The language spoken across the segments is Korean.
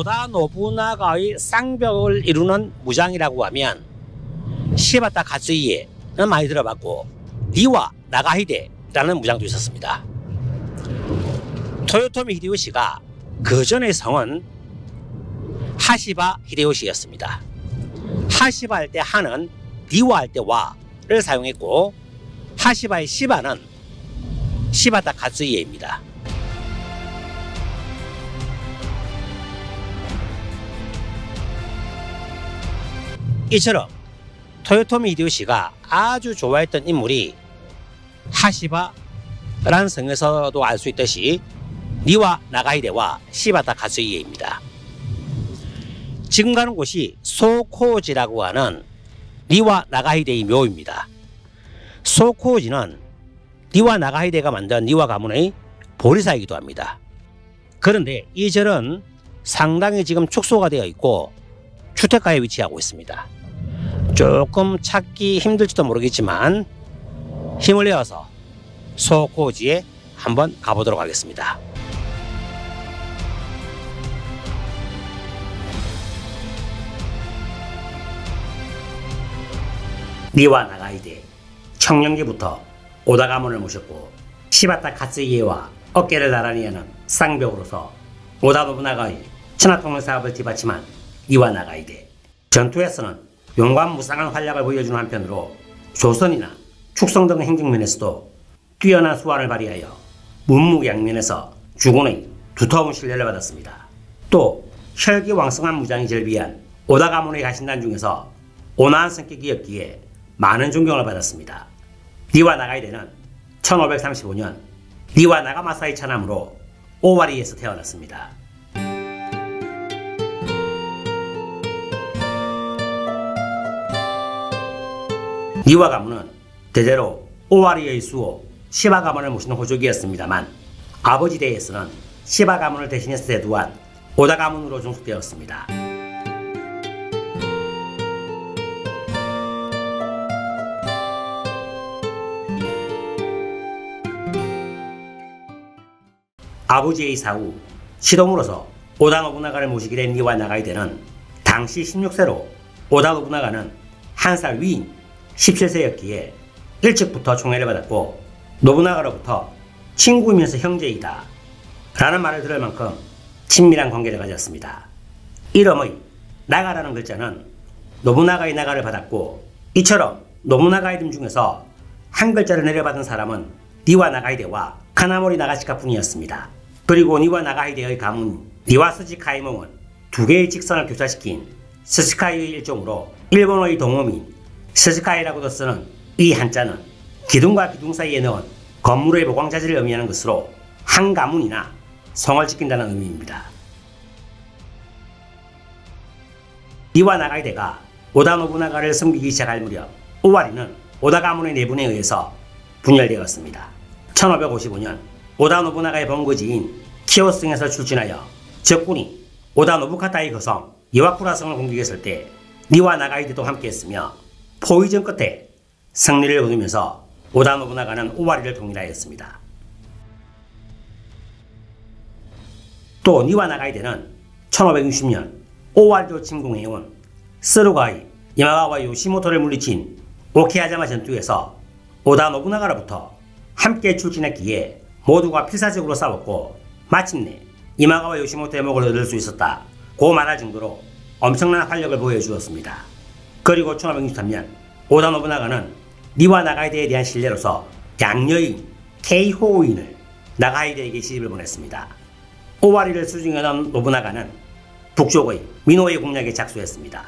오다 노부나가의 쌍벽을 이루는 무장이라고 하면 시바타 가츠이에는 많이 들어봤고 니와 나가히데라는 무장도 있었습니다. 토요토미 히데요시가 그 전의 성은 하시바 히데요시였습니다. 하시바 할 때 하는 니와 할 때 와를 사용했고 하시바의 시바는 시바타 가츠이에입니다. 이처럼 토요토미 히데요시가 아주 좋아했던 인물이 하시바라는 성에서도 알 수 있듯이 니와 나가히데와 시바타 가츠이에입니다. 지금 가는 곳이 소코지라고 하는 니와 나가히데의 묘입니다. 소코지는 니와 나가히데가 만든 니와 가문의 보리사이기도 합니다. 그런데 이 절은 상당히 지금 축소가 되어 있고 주택가에 위치하고 있습니다. 조금 찾기 힘들지도 모르겠지만 힘을 내어서 소코지에 한번 가보도록 하겠습니다. 니와 나가히데 청년기부터 오다 가문을 모셨고 시바타 가츠이에와 어깨를 나란히 하는 쌍벽으로서 오다 노부나가의 천하통일 사업을 뒷받침한 니와 나가히데. 전투에서는 용감무쌍한 활약을 보여주는 한편으로 조선이나 축성 등 행정면에서도 뛰어난 수완을 발휘하여 문무양면에서 주군의 두터운 신뢰를 받았습니다. 또 혈기왕성한 무장이 절비한 오다 가문의 가신단 중에서 온화한 성격이었기에 많은 존경을 받았습니다. 니와 나가히데는 1535년 니와 나가마사의 차남으로 오와리에서 태어났습니다. 니와 가문은 대대로 오와리의 수호 시바 가문을 모시는 호족이었습니다만 아버지 대에서는 시바 가문을 대신해서 대두한 오다 가문으로 종속되었습니다. 아버지의 사후 시동으로서 오다 노부나가를 모시게 된 니와 나가히데는 당시 16세로 오다 노부나가는 한 살 위인 17세였기에 일찍부터 총애를 받았고 노부나가로부터 친구이면서 형제이다 라는 말을 들을 만큼 친밀한 관계를 가졌습니다. 이름의 나가라는 글자는 노부나가의 나가를 받았고 이처럼 노부나가 이름 중에서 한 글자를 내려받은 사람은 니와 나가히데와 카나모리 나가시카 뿐이었습니다. 그리고 니와 나가히데의 가문 니와 스지카이몽은 두 개의 직선을 교차시킨 스즈카이의 일종으로 일본어의 동어민 스즈카이라고도 쓰는 이 한자는 기둥과 기둥 사이에 넣은 건물의 보광자재를 의미하는 것으로 한 가문이나 성을 지킨다는 의미입니다. 니와 나가히데가 오다 노부나가를 섬기기 시작할 무렵 오와리는 오다 가문의 내분에 의해서 분열되었습니다. 1555년 오다 노부나가의 본거지인 키오스성에서 출진하여 적군이 오다 노부카타의 거성 이와쿠라성을 공격했을 때 니와 나가히데도 함께했으며 포위전 끝에 승리를 거두면서 오다 노부나가는 오와리를 통일하였습니다. 또 니와 나가히데는 1560년 오와리로 침공해온 스루가의 이마가와 요시모토를 물리친 오케아자마 전투에서 오다 노부나가로부터 함께 출진했기에 모두가 필사적으로 싸웠고 마침내 이마가와 요시모토의 목을 얻을 수 있었다고 말할 정도로 엄청난 활력을 보여주었습니다. 그리고 1563년 오다 노부나가는 니와 나가히데에 대한 신뢰로서 양녀인 케이호우인을 나가히데에게 시집을 보냈습니다. 오와리를 수중하던 노부나가는 북쪽의 미노의 공략에 착수했습니다.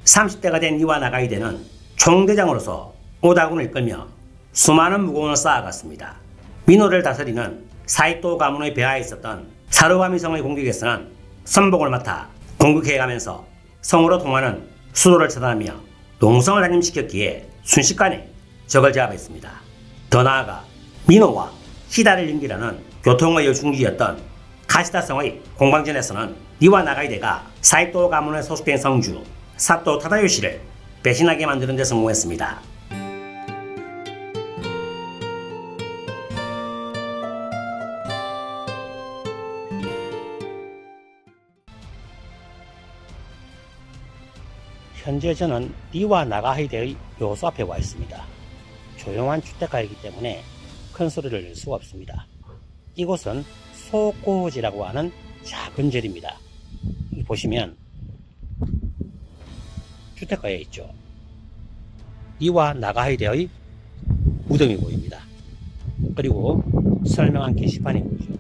(30대가) 된 니와 나가히데는 총대장으로서 오다군을 이끌며 수많은 무공을 쌓아갔습니다. 미노를 다스리는 사이토 가문의 배하에 있었던 사루가미 성의 공격에서는 선봉을 맡아 공격해가면서 성으로 통하는 수도를 차단하며 농성을 단임시켰기에 순식간에 적을 제압했습니다. 더 나아가 미노와 히다를 연결하는 교통의 요충지였던 가시다성의 공방전에서는 니와 나가이데가 사이토 가문에 소속된 성주 사토 타다요시를 배신하게 만드는 데 성공했습니다. 현재 저는 니와 나가히데의 묘소 앞에 와 있습니다. 조용한 주택가이기 때문에 큰 소리를 낼 수가 없습니다. 이곳은 소코지라고 하는 작은 절입니다. 여기 보시면 주택가에 있죠. 니와 나가히데의 무덤이 보입니다. 그리고 설명한 게시판이 보이죠.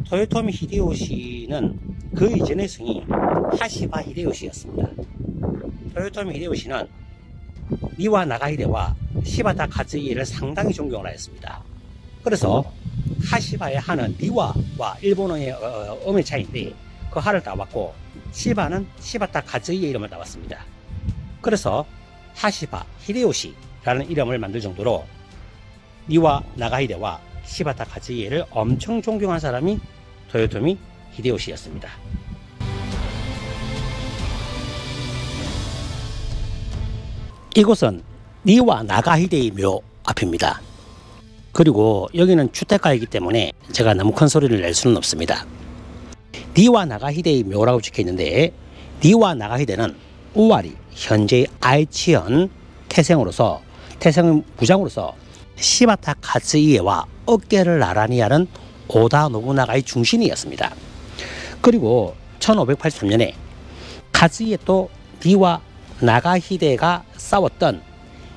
토요토미 히데요시는 그 이전의 성이 하시바 히데요시였습니다. 토요토미 히데요시는 니와 나가히데와 시바타 카즈이에를 상당히 존경을 하였습니다. 그래서 하시바의 하는 니와와 일본어의 음의 차이인데 그 하를 따왔고 시바는 시바타 카즈이의 이름을 따왔습니다. 그래서 하시바 히데요시라는 이름을 만들 정도로 니와 나가히데와 시바타 카즈이에를 엄청 존경한 사람이 토요토미 히데요시였습니다. 이곳은 니와 나가히데의 묘 앞입니다. 그리고 여기는 주택가이기 때문에 제가 너무 큰 소리를 낼 수는 없습니다. 니와 나가히데의 묘라고 적혀 있는데 니와 나가히데는 우와리 현재의 아이치현 태생으로서 태생 무장으로서 시바타 카즈이에와 어깨를 나란히 하는 오다 노부나가의 중심이었습니다. 그리고 1583년에 카즈이에 또 니와 나가히데가 싸웠던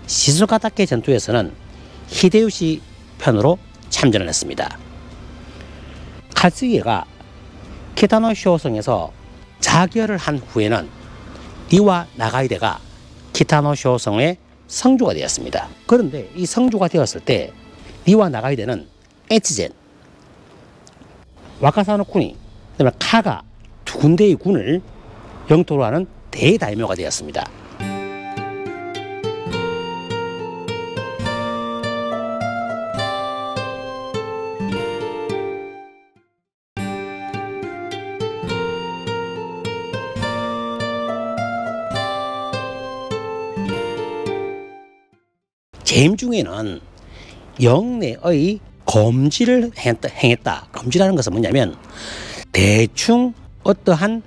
시즈오카다케 전투에서는 히데요시 편으로 참전을 했습니다. 카즈이에가 키타노 쇼성에서 자결을 한 후에는 니와 나가히데가 키타노 쇼성의 성주가 되었습니다. 그런데 이 성주가 되었을 때 니와 나가히데는 에츠젠, 와카사노 군이 그다음에 카가 두 군데의 군을 영토로 하는 대다이묘가 되었습니다. 재임 중에는 영내의 검지를 행했다. 검지라는 것은 뭐냐면 대충 어떠한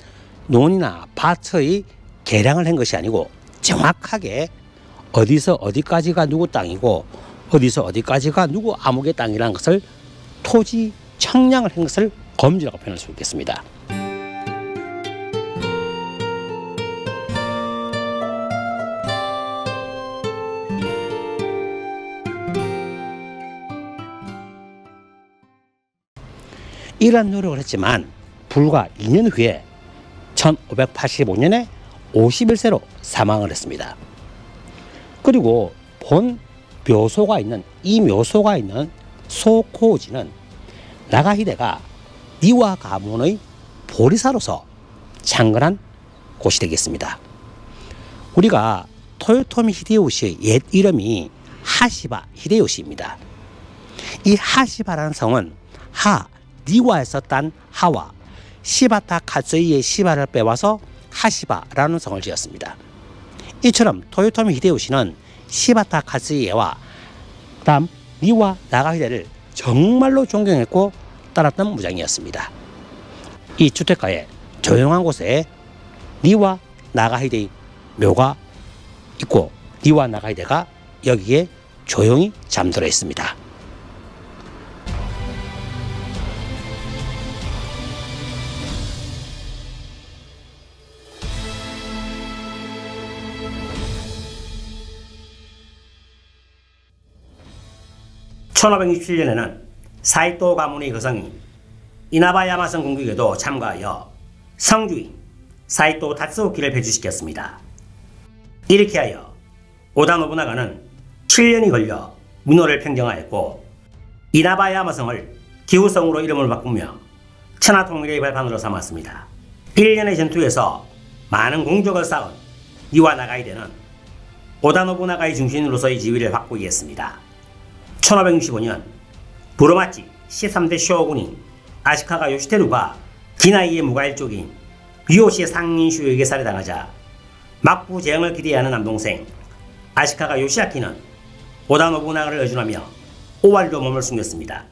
논이나 밭의 계량을 한 것이 아니고 정확하게 어디서 어디까지가 누구 땅이고 어디서 어디까지가 누구 아무개 땅이라는 것을 토지 청량을 한 것을 검지라고 표현할 수 있겠습니다. 이러한 노력을 했지만 불과 2년 후에 1585년에 51세로 사망을 했습니다. 그리고 본 묘소가 있는 이 묘소가 있는 소코지는 나가히데가 니와 가문의 보리사로서 창건한 곳이 되겠습니다. 우리가 토요토미 히데요시의 옛 이름이 하시바 히데요시입니다. 이 하시바라는 성은 니와에서 딴 하와 시바타 카즈이의 시바를 빼와서 하시바라는 성을 지었습니다. 이처럼 토요토미 히데요시는 시바타 카즈이에와 다음 니와 나가히데를 정말로 존경했고 따랐던 무장이었습니다. 이 주택가에 조용한 곳에 니와 나가히데의 묘가 있고 니와 나가히데가 여기에 조용히 잠들어 있습니다. (1567년에는) 사이토 가문의 거성이 이나바야마성 공격에도 참가하여 성주인 사이토 다츠오키를 배주시켰습니다. 이렇게 하여 오다 노부나가는 7년이 걸려 민호를 평정하였고 이나바야마성을 기후성으로 이름을 바꾸며 천하통일의 발판으로 삼았습니다. 1년의 전투에서 많은 공적을 쌓은 니와 나가히데는 오다 노부나가의 중심으로서의 지위를 확보히 했습니다. 1565년 부르마치 13대 쇼군이 아시카가 요시테루가 기나이의 무가일족인 류오시의 상인 슈에게 살해당하자 막부 재앙을 기대하는 남동생 아시카가 요시아키는 오다 노부나가를 의존하며 오와리로 몸을 숨겼습니다.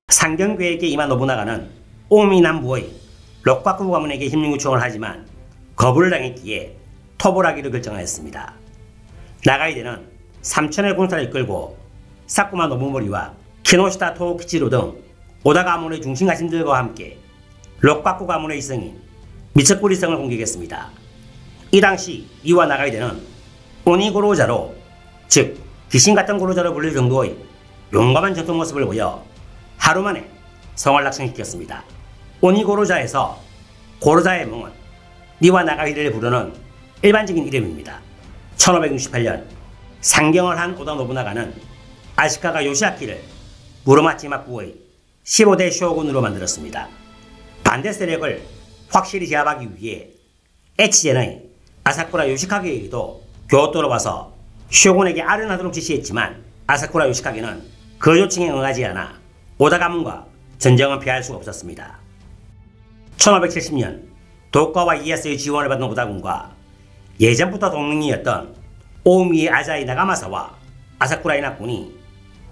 상경계에게 임한 노부나가는 오미 남부의 록과쿠 가문에게 힘용 요청을 하지만 거부를 당했기에 토벌하기로 결정하였습니다. 나가이데는 삼천의 군사를 이끌고 사쿠마 노부모리와 키노시타 토우키치로 등 오다 가문의 중심 가신들과 함께 록과쿠 가문의 이성인 미츠쿠리성을 공격했습니다. 이 당시 이와 나가이데는 오니고로자로, 즉 귀신같은 고로자로 불릴 정도의 용감한 전투 모습을 보여 하루 만에 성을 낙성시켰습니다. 오니고로자에서 고로자의 명은 니와 나가이데를 부르는 일반적인 이름입니다. 1568년 상경을 한 오다 노부나가는 아시카가 요시아키를 무로마치 막부의 15대 쇼군으로 만들었습니다. 반대 세력을 확실히 제압하기 위해 에치젠의 아사쿠라 요시카게에게도 교토로 와서 쇼군에게 아련하도록 지시했지만 아사쿠라 요시카게는 그 요청에 응하지 않아 오다 가문과 전쟁은 피할 수가 없었습니다. 1570년 도카와 이에야스의 지원을 받은 오다군과 예전부터 동맹이었던 오미의 아자이 나가마사와 아사쿠라 이나군이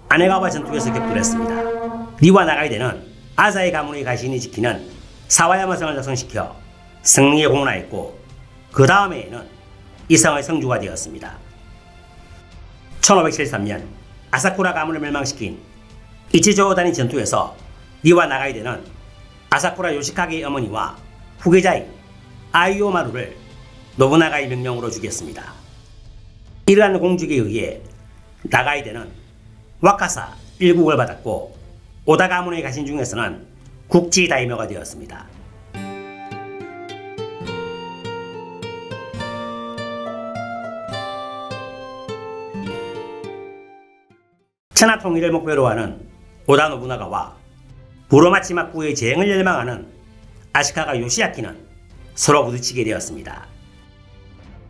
아네가와 전투에서 격돌했습니다. 니와 나가이데는 아자이 가문의 가신이 지키는 사와야마성을 작성시켜 승리에 공헌하였고 그 다음에는 이 성의 성주가 되었습니다. 1573년 아사쿠라 가문을 멸망시킨 이치조단의 전투에서 니와 나가이데는 아사쿠라 요시카게의 어머니와 후계자인 아이오마루를 노부나가의 명령으로 죽였습니다. 이러한 공직에 의해 나가이데는 와카사 1국을 받았고 오다 가문의 가신 중에서는 국지 다이묘가 되었습니다. 천하 통일을 목표로 하는 오다 노부나가와 무로마치 막부의 재행을 열망하는 아시카가 요시아키는 서로 부딪히게 되었습니다.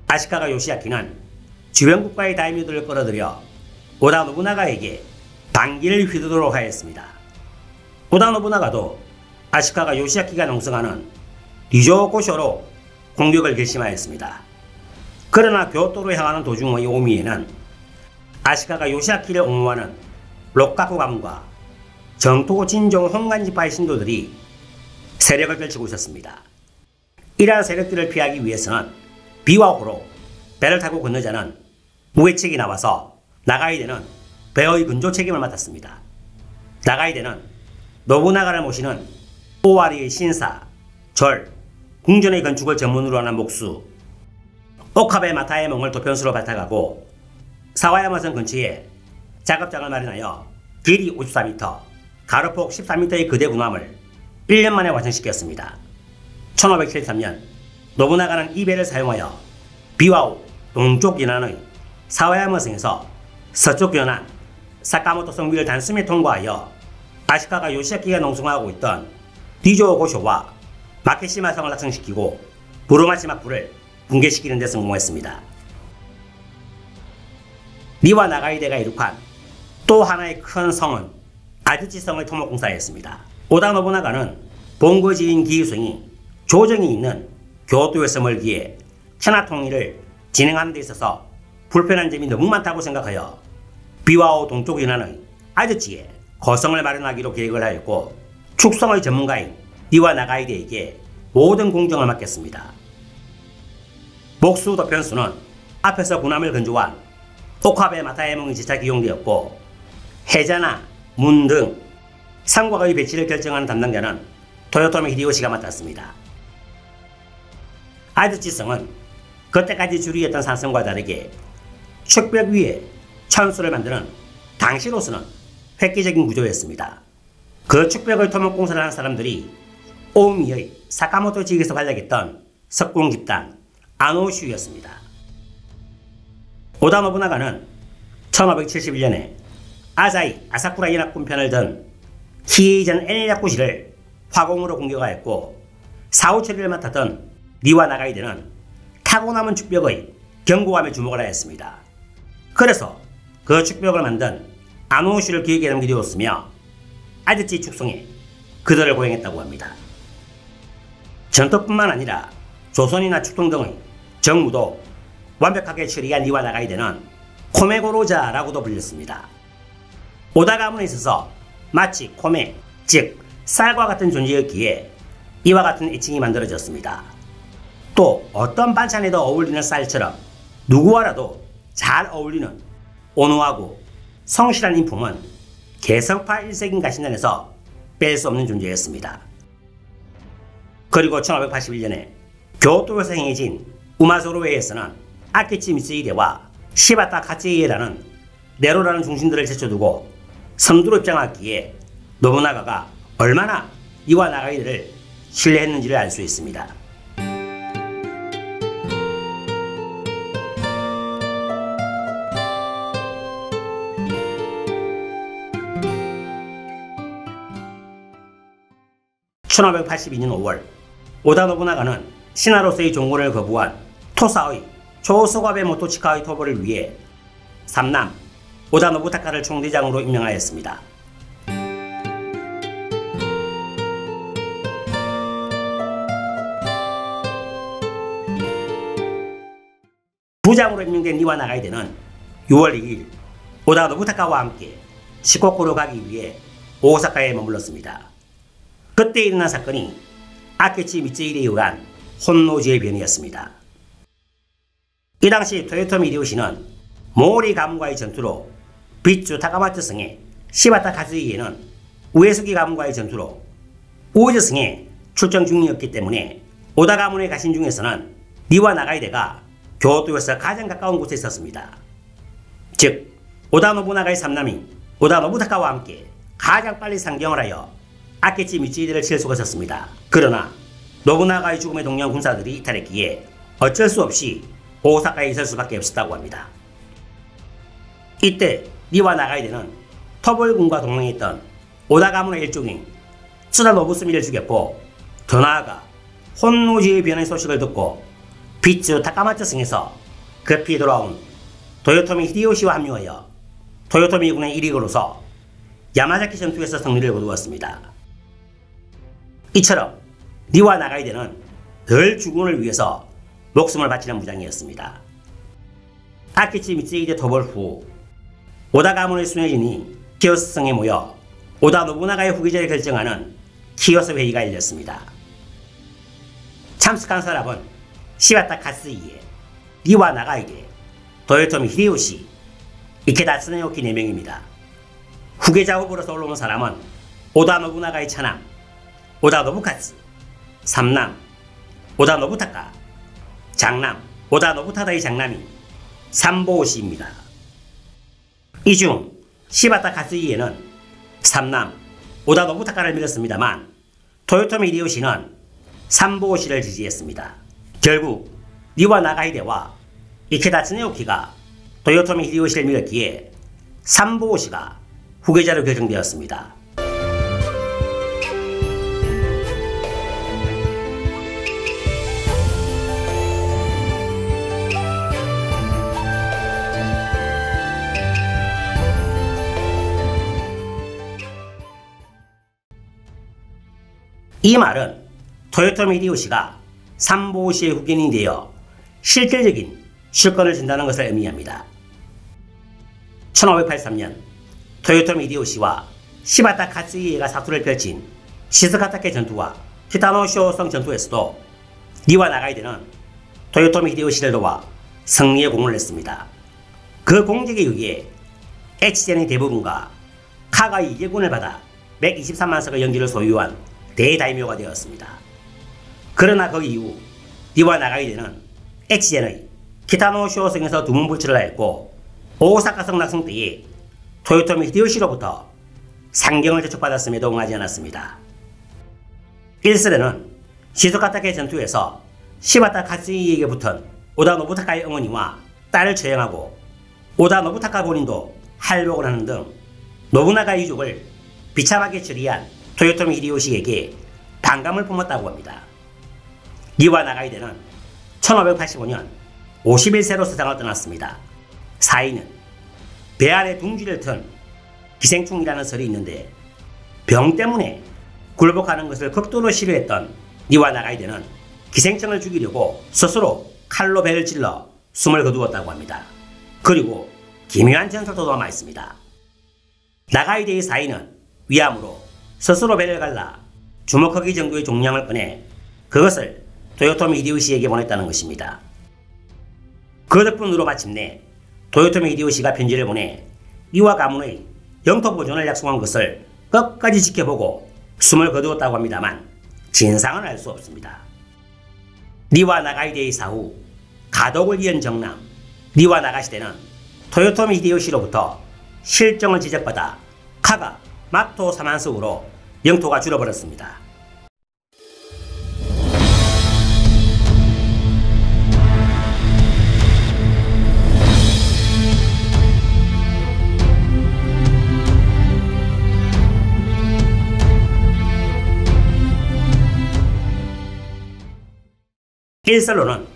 아시카가 요시아키는 주변 국가의 다이묘들을 끌어들여 오다 노부나가에게 반기를 휘두르도록 하였습니다. 오다 노부나가도 아시카가 요시아키가 농성하는 리조고쇼로 공격을 결심하였습니다. 그러나 교토로 향하는 도중의 오미에는 아시카가 요시아키를 옹호하는 록과쿠 가문과 정토 진종 홍간지파의 신도들이 세력을 펼치고 있었습니다. 이러한 세력들을 피하기 위해서는 비와 호로 배를 타고 건너자는 무게책이 나와서 나가이데는 배의 근조 책임을 맡았습니다. 나가이데는 노부나가를 모시는 오와리의 신사, 절, 궁전의 건축을 전문으로 하는 목수, 오카베 마타의 몽을 도편수로 발탁하고 사와야마성 근처에 작업장을 마련하여 길이 54m, 가로폭 13m의 거대 군함을 1년 만에 완성시켰습니다. 1573년 노부나가는 이 배를 사용하여 비와오 동쪽 연안의 사와야마성에서 서쪽 연안 사카모토성 위를 단숨에 통과하여 아시카가 요시아키가 농성하고 있던 디조고쇼와 마케시마성을 낙성시키고 무로마치 막부를 붕괴시키는 데 성공했습니다. 니와 나가이데가 이룩한 또 하나의 큰 성은 아드치성의 토목공사였습니다. 오다 노부나가는 본거지인 기유성이 조정이 있는 교토에서 멀기에 천하 통일을 진행하는 데 있어서 불편한 점이 너무 많다고 생각하여 비와오 동쪽 연안의 아드치에 거성을 마련하기로 계획을 하였고 축성의 전문가인 니와 나가이데에게 모든 공정을 맡겼습니다. 목수 도편수는 앞에서 군함을 건조한 오카베 마타에몽의 제작이 이용되었고 해자나 문 등 상곽의 배치를 결정하는 담당자는 토요토미 히데요시가 맡았습니다. 아드치성은 그때까지 주류였던 산성과 다르게 축벽 위에 천수를 만드는 당시로서는 획기적인 구조였습니다. 그 축벽의 토목공사를 하는 사람들이 오미의 사카모토 지역에서 활약했던 석공 집단 아노슈였습니다. 오다 노부나가는 1571년에 아자이 아사쿠라 연합군 편을 든 히에이전 에네야쿠시를 화공으로 공격하였고 사후 처리를 맡았던 니와 나가이데는 타고 남은 축벽의 경고함에 주목을 하였습니다. 그래서 그 축벽을 만든 아노우시를 기억에 남기되었으며 아지치 축성에 그들을 고용했다고 합니다. 전투뿐만 아니라 조선이나 축동 등의 정무도 완벽하게 처리한 니와 나가이데는 코메고로자라고도 불렸습니다. 오다 가문에 있어서 마치 코메, 즉 쌀과 같은 존재였기에 이와 같은 애칭이 만들어졌습니다. 또 어떤 반찬에도 어울리는 쌀처럼 누구와라도 잘 어울리는 온화하고 성실한 인품은 개성파 1세기인가 신전에서 뺄 수 없는 존재였습니다. 그리고 1581년에 교토에서 행해진 우마소로회에서는 아키치 미쓰히데와 시바타 카츠히에라는 네로라는 중신들을 제쳐두고 선두로 입장하기에 노부나가가 얼마나 이와 나가이를 신뢰했는지를 알 수 있습니다. (1582년 5월) 오다 노부나가는 신하로서의 종군을 거부한 토사의 조소가베 모토치카의 토벌을 위해 삼남 오다 노부타카를 총대장으로 임명하였습니다. 부장으로 임명된 니와 나가이데는 6월 2일 오다 노부타카와 함께 시코쿠로 가기 위해 오사카에 머물렀습니다. 그때 일어난 사건이 아케치 미쓰히데에 의한 혼노지의 변이었습니다. 이 당시 토요토미 히데요시는 모리 가문과의 전투로 빗주 타카마츠 성의 시바타 카즈히에는 우에스기 가문과의 전투로 우에즈 성에 출정 중이었기 때문에 오다 가문에 가신 중에서는 니와 나가이데가 교토에서 가장 가까운 곳에 있었습니다. 즉 오다 노부나가의 삼남인 오다 노부타카와 함께 가장 빨리 상경을 하여 아케치 미쓰히데를 칠 수가 있었습니다. 그러나 노부나가의 죽음에 동료한 군사들이 이탈했기에 어쩔 수 없이 오사카에 있을 수밖에 없었다고 합니다. 이때 니와 나가이데는 터벌군과 동맹했던 오다 가문의 일종인 츠다 노부스미를 죽였고 더 나아가 혼노지의 변의 소식을 듣고 빗주 타카마츠 성에서 급히 돌아온 도요토미 히데요시와 합류하여 도요토미 군의 일익으로서 야마자키 전투에서 승리를 거두었습니다. 이처럼 니와 나가이데는 덜 죽음을 위해서 목숨을 바치는 무장이었습니다. 아키치 미쓰히데 토벌 후 오다 가문의 수녀진이 키요스성에 모여 오다 노부나가의 후계자를 결정하는 키요스 회의가 열렸습니다. 참석한 사람은 시바타 카츠히에, 니와 나가이데, 도요토미 히데요시, 이케다 츠네오키 4명입니다. 후계자 후보로서 올라온 사람은 오다 노부나가의 차남 오다 노부카츠, 삼남 오다 노부타카, 장남 오다 노부타다의 장남인 삼보오시입니다. 이 중 시바타 카츠히에는 삼남 오다 노부타카를 밀었습니다만 토요토미 히데요시는 삼보오시를 지지했습니다. 결국 니와 나가이데와 이케다 츠네오키가 도요토미 히데요시를 밀었기에 삼보오시가 후계자로 결정되었습니다. 이 말은 토요토미 히데요시가 삼보오시의 후견인이 되어 실질적인 실권을 진다는 것을 의미합니다. 1583년 토요토미 히데요시와 시바타 카츠히에가 사투를 펼친 시스카타케 전투와 히타노 쇼성 전투에서도 니와 나가이데는 토요토미 히데요시를 도와 승리에 공을 냈습니다. 그 공적에 의해 에치젠의 대부분과 카가의 예군을 받아 123만 석의 연기를 소유한 대다이묘가 되었습니다. 그러나 그 이후 니와 나가이데는 에치젠의 키타노 쇼성에서 두문불출을 하였고 오사카성 낙성 때에 토요토미 히데요시로부터 상경을 재촉받았음에도 응하지 않았습니다. 일설에는 시소카타케 전투에서 시바타 카츠히에게 붙은 오다 노부타카의 어머니와 딸을 처형하고 오다 노부타카 본인도 할복을 하는 등 노부나가 이족을 비참하게 처리한 토요토미 히데요시에게 반감을 품었다고 합니다. 니와 나가이데는 1585년 51세로 세상을 떠났습니다. 사인은 배 안에 둥지를 튼 기생충이라는 설이 있는데 병 때문에 굴복하는 것을 극도로 싫어했던 니와 나가이데는 기생충을 죽이려고 스스로 칼로 배를 찔러 숨을 거두었다고 합니다. 그리고 기묘한 전설도 남아 있습니다. 나가이데의 사인은 위암으로 스스로 배를 갈라 주먹크기 정도의 종량을 꺼내 그것을 도요토미 히데요시에게 보냈다는 것입니다. 그 덕분으로 마침내 도요토미 히데요시가 편지를 보내 니와 가문의 영토 보존을 약속한 것을 끝까지 지켜보고 숨을 거두었다고 합니다만 진상은 알 수 없습니다. 니와 나가이데의 사후 가독을 이은 정남 니와 나가시대는 도요토미 히데요시로부터 실정을 지적받아 카가 마토 사만스으로 영토가 줄어버렸습니다. 일설로는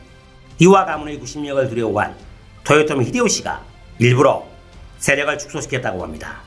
니와 가문의 구심력을 두려워한 도요토미 히데요시가 일부러 세력을 축소시켰다고 합니다.